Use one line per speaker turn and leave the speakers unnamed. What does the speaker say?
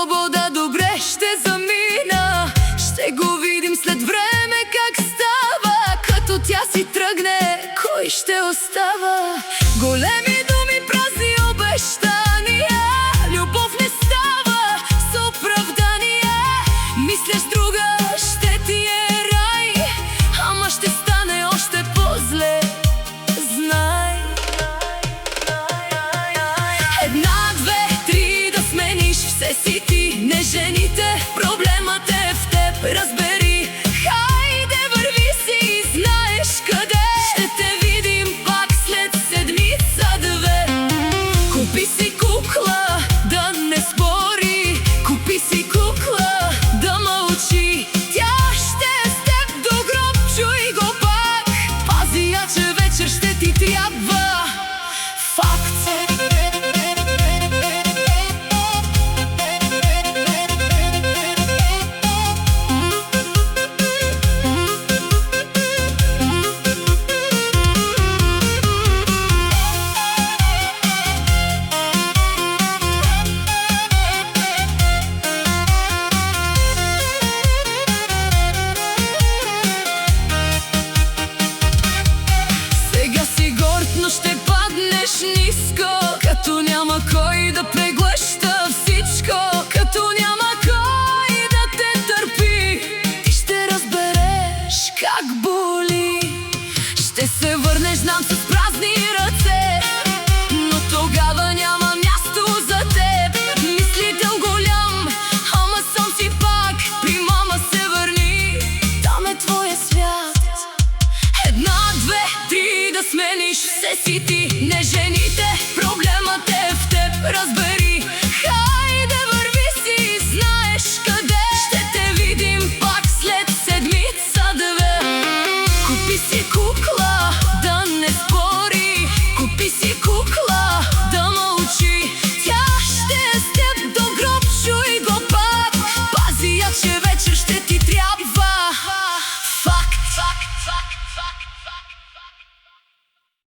свобода добре ще замина. Ще го видим след време как става. Като тя си тръгне, кой ще остава? Големи думи, празни обещания. Любов не става с оправдания. Мислиш друга, ще ти е рай, ама ще стане още по-зле, знай. Една, две, три, да смениш все си ти. Не жените